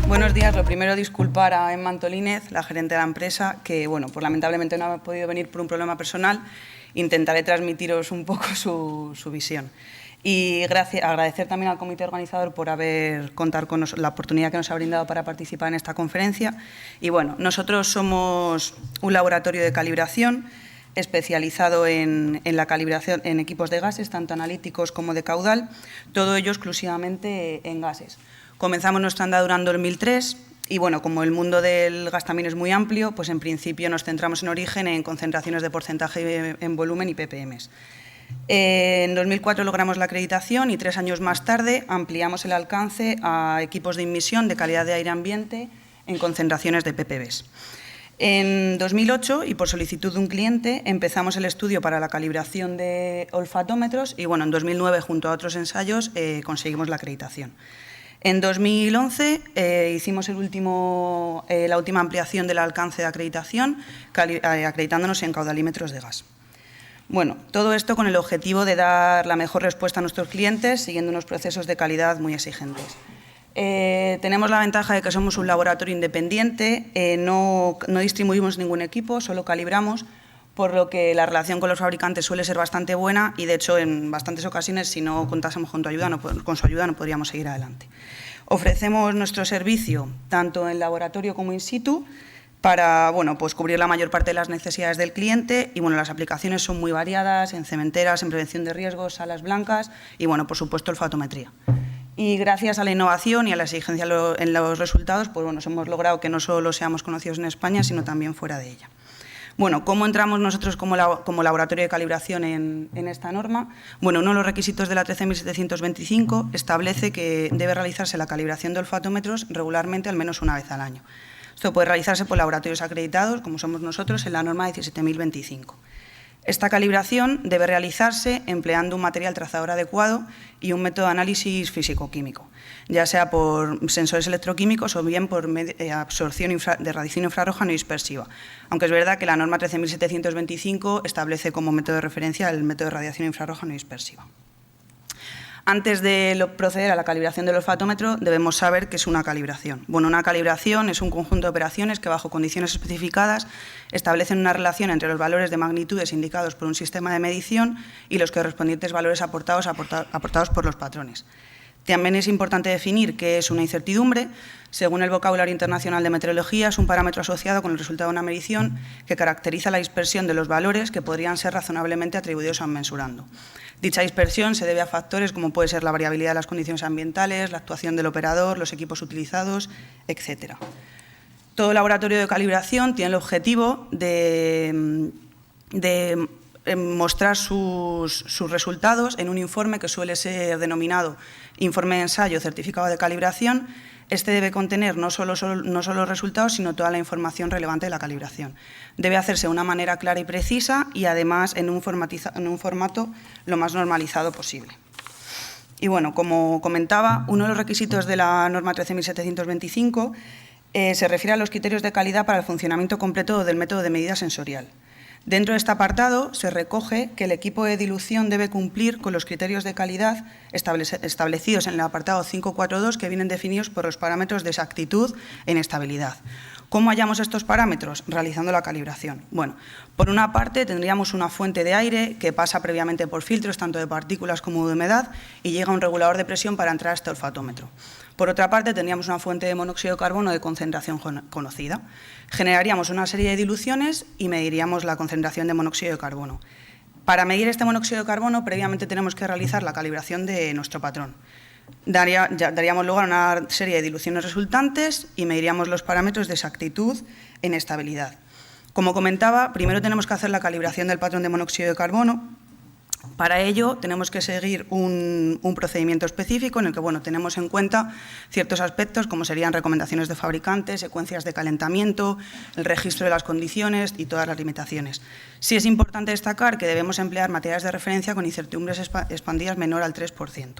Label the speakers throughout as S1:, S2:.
S1: Buenos días. Lo primero, disculpar a Emma Antolínez, la gerente de la empresa, que pues lamentablemente no ha podido venir por un problema personal. Intentaré transmitiros un poco su visión. Y agradecer también al comité organizador por contar con la oportunidad que nos ha brindado para participar en esta conferencia. Y bueno, nosotros somos un laboratorio de calibración especializado en la calibración en equipos de gases, tanto analíticos como de caudal, todo ello exclusivamente en gases. Comenzamos nuestra andadura en 2003 y, bueno, como el mundo del gas también es muy amplio, pues en principio nos centramos en origen en concentraciones de porcentaje en volumen y ppm. En 2004 logramos la acreditación y 3 años más tarde ampliamos el alcance a equipos de inmisión de calidad de aire ambiente en concentraciones de ppb. En 2008, y por solicitud de un cliente, empezamos el estudio para la calibración de olfatómetros y, bueno, en 2009, junto a otros ensayos, conseguimos la acreditación. En 2011 hicimos la última ampliación del alcance de acreditación, acreditándonos en caudalímetros de gas. Bueno, todo esto con el objetivo de dar la mejor respuesta a nuestros clientes, siguiendo unos procesos de calidad muy exigentes. Tenemos la ventaja de que somos un laboratorio independiente, no distribuimos ningún equipo, solo calibramos, por lo que la relación con los fabricantes suele ser bastante buena y, de hecho, en bastantes ocasiones, si no contásemos con su ayuda, no podríamos seguir adelante. Ofrecemos nuestro servicio tanto en laboratorio como in situ para, bueno, pues cubrir la mayor parte de las necesidades del cliente y, bueno, las aplicaciones son muy variadas, en cementeras, en prevención de riesgos, salas blancas y, bueno, por supuesto, olfatometría. Y gracias a la innovación y a la exigencia en los resultados, pues bueno, hemos logrado que no solo seamos conocidos en España, sino también fuera de ella. Bueno, ¿cómo entramos nosotros como laboratorio de calibración en esta norma? Bueno, uno de los requisitos de la 13.725 establece que debe realizarse la calibración de olfatómetros regularmente al menos una vez al año. Esto puede realizarse por laboratorios acreditados, como somos nosotros, en la norma 17.025. Esta calibración debe realizarse empleando un material trazador adecuado y un método de análisis físico-químico, ya sea por sensores electroquímicos o bien por absorción de radiación infrarroja no dispersiva, aunque es verdad que la norma 13.725 establece como método de referencia el método de radiación infrarroja no dispersiva. Antes de proceder a la calibración del olfatómetro, debemos saber qué es una calibración. Bueno, una calibración es un conjunto de operaciones que, bajo condiciones especificadas, establecen una relación entre los valores de magnitudes indicados por un sistema de medición y los correspondientes valores aportados por los patrones. También es importante definir qué es una incertidumbre. Según el vocabulario internacional de meteorología, es un parámetro asociado con el resultado de una medición que caracteriza la dispersión de los valores que podrían ser razonablemente atribuidos a un mensurando. Dicha dispersión se debe a factores como puede ser la variabilidad de las condiciones ambientales, la actuación del operador, los equipos utilizados, etc. Todo laboratorio de calibración tiene el objetivo de mostrar sus resultados en un informe que suele ser denominado informe de ensayo certificado de calibración. Este debe contener no solo los resultados, sino toda la información relevante de la calibración. Debe hacerse de una manera clara y precisa y, además, en un formato lo más normalizado posible. Y, bueno, como comentaba, uno de los requisitos de la norma 13.725 se refiere a los criterios de calidad para el funcionamiento completo del método de medida sensorial. Dentro de este apartado se recoge que el equipo de dilución debe cumplir con los criterios de calidad establecidos en el apartado 542, que vienen definidos por los parámetros de exactitud e inestabilidad. ¿Cómo hallamos estos parámetros? Realizando la calibración. Bueno, por una parte tendríamos una fuente de aire que pasa previamente por filtros tanto de partículas como de humedad y llega a un regulador de presión para entrar a este olfatómetro. Por otra parte, tendríamos una fuente de monóxido de carbono de concentración conocida. Generaríamos una serie de diluciones y mediríamos la concentración de monóxido de carbono. Para medir este monóxido de carbono, previamente tenemos que realizar la calibración de nuestro patrón. Daríamos lugar a una serie de diluciones resultantes y mediríamos los parámetros de exactitud e inestabilidad. Como comentaba, primero tenemos que hacer la calibración del patrón de monóxido de carbono. Para ello tenemos que seguir un procedimiento específico en el que, bueno, tenemos en cuenta ciertos aspectos como serían recomendaciones de fabricantes, secuencias de calentamiento, el registro de las condiciones y todas las limitaciones. Sí es importante destacar que debemos emplear materiales de referencia con incertidumbres expandidas menor al 3%.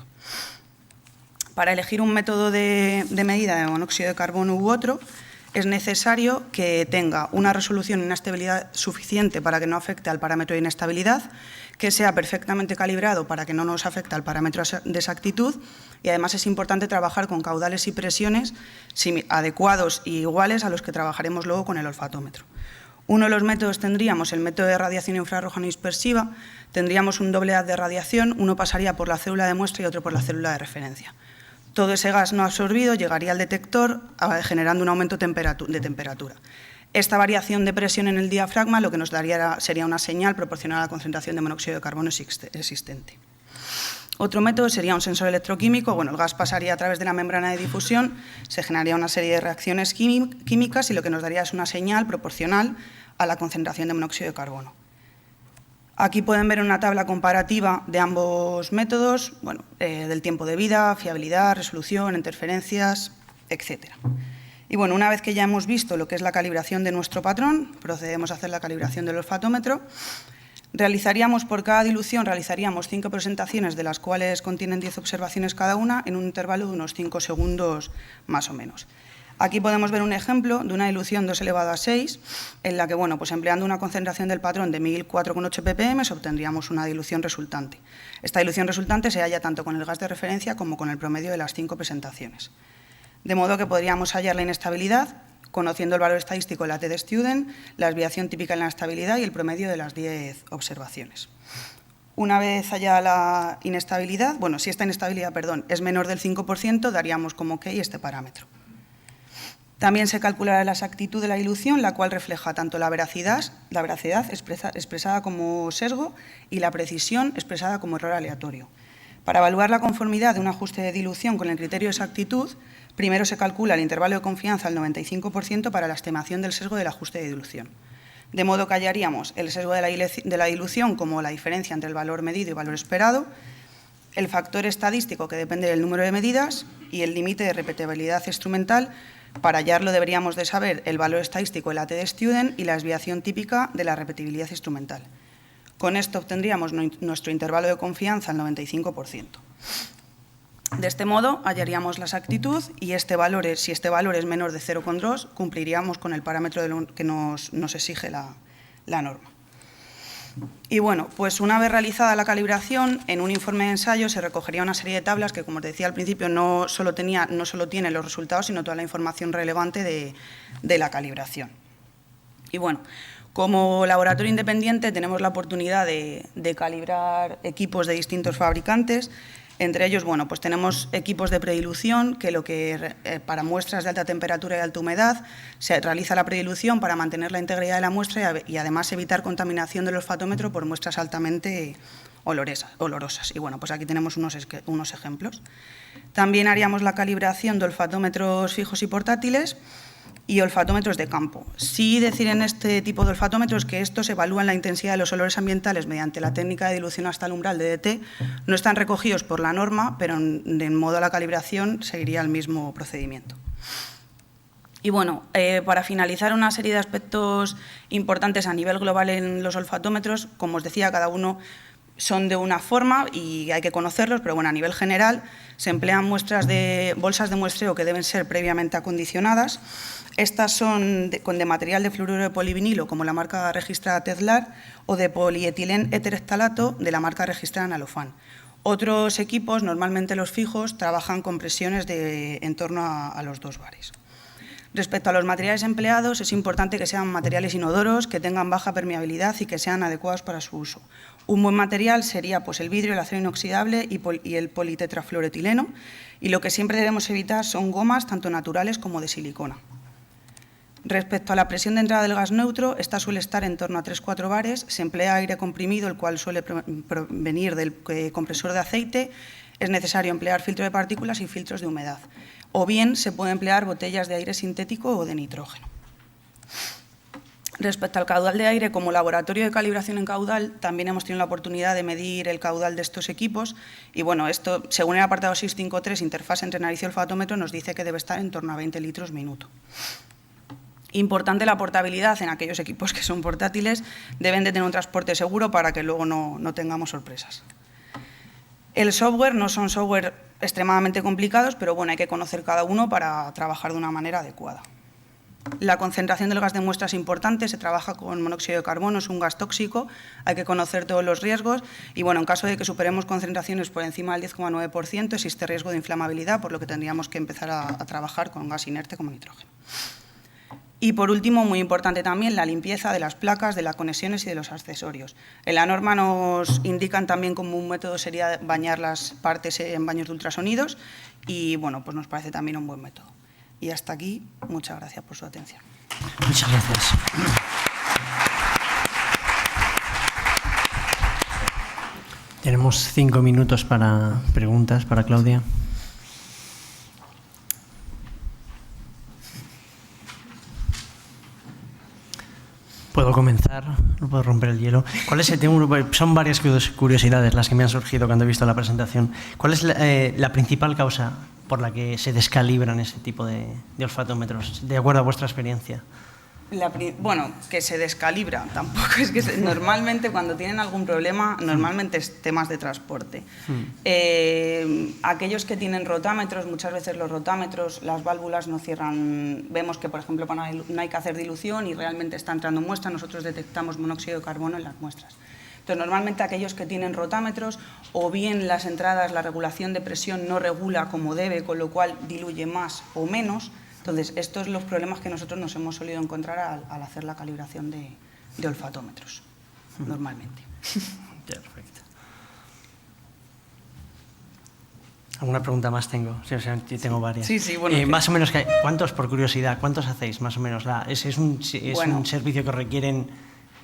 S1: Para elegir un método de medida de monóxido de carbono u otro, es necesario que tenga una resolución y una estabilidad suficiente para que no afecte al parámetro de inestabilidad, que sea perfectamente calibrado para que no nos afecte al parámetro de exactitud, y además es importante trabajar con caudales y presiones adecuados y iguales a los que trabajaremos luego con el olfatómetro. Uno de los métodos tendríamos el método de radiación infrarroja no dispersiva. Tendríamos un doble haz de radiación, uno pasaría por la célula de muestra y otro por la célula de referencia. Todo ese gas no absorbido llegaría al detector generando un aumento de temperatura. Esta variación de presión en el diafragma lo que nos daría sería una señal proporcional a la concentración de monóxido de carbono existente. Otro método sería un sensor electroquímico. Bueno, el gas pasaría a través de la membrana de difusión, se generaría una serie de reacciones químicas y lo que nos daría es una señal proporcional a la concentración de monóxido de carbono. Aquí pueden ver una tabla comparativa de ambos métodos, bueno, del tiempo de vida, fiabilidad, resolución, interferencias, etc. Y bueno, una vez que ya hemos visto lo que es la calibración de nuestro patrón, procedemos a hacer la calibración del olfatómetro. Por cada dilución, realizaríamos 5 presentaciones, de las cuales contienen 10 observaciones cada una, en un intervalo de unos 5 segundos más o menos. Aquí podemos ver un ejemplo de una dilución 2 elevado a 6, en la que, bueno, pues empleando una concentración del patrón de 1004,8 ppm, obtendríamos una dilución resultante. Esta dilución resultante se halla tanto con el gas de referencia como con el promedio de las 5 presentaciones. De modo que podríamos hallar la inestabilidad, conociendo el valor estadístico del AT de Student, la desviación típica en la estabilidad y el promedio de las 10 observaciones. Una vez hallada la inestabilidad, bueno, si esta inestabilidad, es menor del 5%, daríamos como OK este parámetro. También se calculará la exactitud de la dilución, la cual refleja tanto la veracidad expresada como sesgo y la precisión expresada como error aleatorio. Para evaluar la conformidad de un ajuste de dilución con el criterio de exactitud, primero se calcula el intervalo de confianza al 95% para la estimación del sesgo del ajuste de dilución. De modo que hallaríamos el sesgo de la dilución como la diferencia entre el valor medido y el valor esperado, el factor estadístico que depende del número de medidas y el límite de repetibilidad instrumental. Para hallarlo deberíamos de saber el valor estadístico del AT de Student y la desviación típica de la repetibilidad instrumental. Con esto obtendríamos nuestro intervalo de confianza al 95%. De este modo, hallaríamos la exactitud y si este valor es menor de 0,2, cumpliríamos con el parámetro que nos exige la norma. Y bueno, pues una vez realizada la calibración, en un informe de ensayo se recogería una serie de tablas que, como os decía al principio, no solo tiene los resultados, sino toda la información relevante de la calibración. Y bueno, como laboratorio independiente tenemos la oportunidad de calibrar equipos de distintos fabricantes. Entre ellos, bueno, pues tenemos equipos de predilución, para muestras de alta temperatura y alta humedad se realiza la predilución para mantener la integridad de la muestra y además evitar contaminación del olfatómetro por muestras altamente olorosas. Y bueno, pues aquí tenemos unos ejemplos. También haríamos la calibración de olfatómetros fijos y portátiles y olfatómetros de campo. Sí decir en este tipo de olfatómetros que estos evalúan la intensidad de los olores ambientales mediante la técnica de dilución hasta el umbral de DT. No están recogidos por la norma, pero en modo a la calibración seguiría el mismo procedimiento. Y bueno, para finalizar, una serie de aspectos importantes a nivel global en los olfatómetros. Como os decía, cada uno son de una forma y hay que conocerlos, pero bueno, a nivel general se emplean bolsas de muestreo que deben ser previamente acondicionadas. Estas son de material de fluoruro de polivinilo, como la marca registrada Tezlar, o de polietilén heterftalato de la marca registrada Nalofan. Otros equipos, normalmente los fijos, trabajan con presiones en torno a los 2 bares. Respecto a los materiales empleados, es importante que sean materiales inodoros, que tengan baja permeabilidad y que sean adecuados para su uso. Un buen material sería pues, el vidrio, el acero inoxidable y el politetrafluoretileno, y lo que siempre debemos evitar son gomas, tanto naturales como de silicona. Respecto a la presión de entrada del gas neutro, esta suele estar en torno a 3-4 bares, se emplea aire comprimido, el cual suele provenir del compresor de aceite. Es necesario emplear filtro de partículas y filtros de humedad, o bien se puede emplear botellas de aire sintético o de nitrógeno. Respecto al caudal de aire, como laboratorio de calibración en caudal, también hemos tenido la oportunidad de medir el caudal de estos equipos y, bueno, esto, según el apartado 653, interfaz entre nariz y olfatómetro, nos dice que debe estar en torno a 20 litros minuto. Importante la portabilidad en aquellos equipos que son portátiles, deben de tener un transporte seguro para que luego no tengamos sorpresas. El software no son software extremadamente complicados, pero bueno, hay que conocer cada uno para trabajar de una manera adecuada. La concentración del gas de muestra es importante, se trabaja con monóxido de carbono, es un gas tóxico, hay que conocer todos los riesgos y bueno, en caso de que superemos concentraciones por encima del 10,9% existe riesgo de inflamabilidad, por lo que tendríamos que empezar a trabajar con gas inerte como nitrógeno. Y por último, muy importante también, la limpieza de las placas, de las conexiones y de los accesorios. En la norma nos indican también como un método sería bañar las partes en baños de ultrasonidos y bueno, pues nos parece también un buen método. Y hasta aquí, muchas gracias por su atención.
S2: Muchas gracias. Tenemos 5 minutos para preguntas para Claudia. ¿Puedo comenzar? No puedo romper el hielo. ¿Cuál es son varias curiosidades las que me han surgido cuando he visto la presentación. ¿Cuál es la principal causa por la que se descalibran ese tipo de olfatómetros, de acuerdo a vuestra experiencia?
S1: Bueno, que se descalibra, tampoco es que normalmente cuando tienen algún problema, normalmente es temas de transporte. Aquellos que tienen rotámetros, muchas veces los rotámetros, las válvulas no cierran, vemos que por ejemplo no hay que hacer dilución y realmente está entrando muestra, nosotros detectamos monóxido de carbono en las muestras. Entonces, normalmente aquellos que tienen rotámetros o bien las entradas, la regulación de presión no regula como debe, con lo cual diluye más o menos. Entonces, estos son los problemas que nosotros nos hemos solido encontrar al hacer la calibración de olfatómetros, normalmente.
S2: Perfecto. ¿Alguna pregunta más tengo? Sí, tengo varias.
S1: Sí, bueno.
S2: Más o menos, ¿cuántos, por curiosidad, cuántos hacéis más o menos? ¿Es un servicio que requieren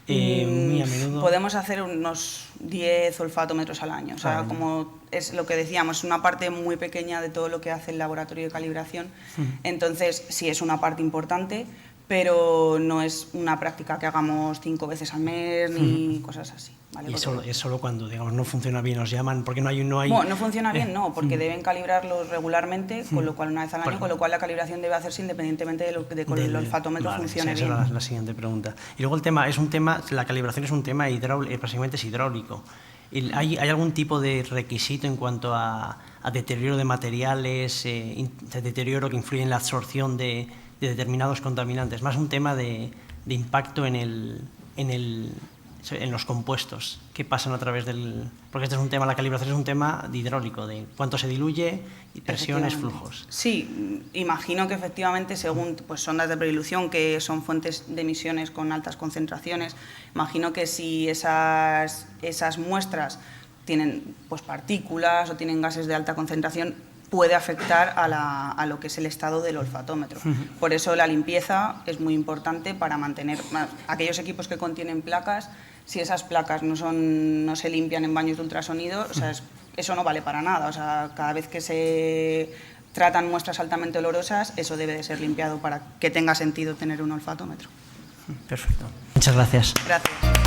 S2: muy a menudo?
S1: Podemos hacer unos 10 olfatómetros al año. O sea, como es lo que decíamos, es una parte muy pequeña de todo lo que hace el laboratorio de calibración. Entonces, sí es una parte importante, pero no es una práctica que hagamos 5 veces al mes ni cosas así. ¿Vale?
S2: Y es solo cuando, digamos, no funciona bien, os llaman, porque no hay...
S1: Bueno, no funciona bien, no, porque deben calibrarlos regularmente, con lo cual una vez al año, con lo cual la calibración debe hacerse independientemente de que el olfatómetro funcione bien.
S2: Esa es la siguiente pregunta. Y luego la calibración es un tema básicamente es hidráulico. ¿Hay algún tipo de requisito en cuanto a deterioro de materiales, deterioro que influye en la absorción de determinados contaminantes? Más un tema de impacto en los compuestos que pasan a través del... Porque este es un tema, la calibración es un tema hidráulico, de cuánto se diluye, presiones, flujos.
S1: Sí, imagino que efectivamente según pues, sondas de predilución, que son fuentes de emisiones con altas concentraciones, imagino que si esas muestras tienen pues, partículas o tienen gases de alta concentración, puede afectar a lo que es el estado del olfatómetro. Por eso la limpieza es muy importante para mantener aquellos equipos que contienen placas. Si esas placas no se limpian en baños de ultrasonido, o sea, eso no vale para nada. O sea, cada vez que se tratan muestras altamente olorosas, eso debe de ser limpiado para que tenga sentido tener un olfatómetro.
S2: Perfecto. Muchas gracias.
S1: Gracias.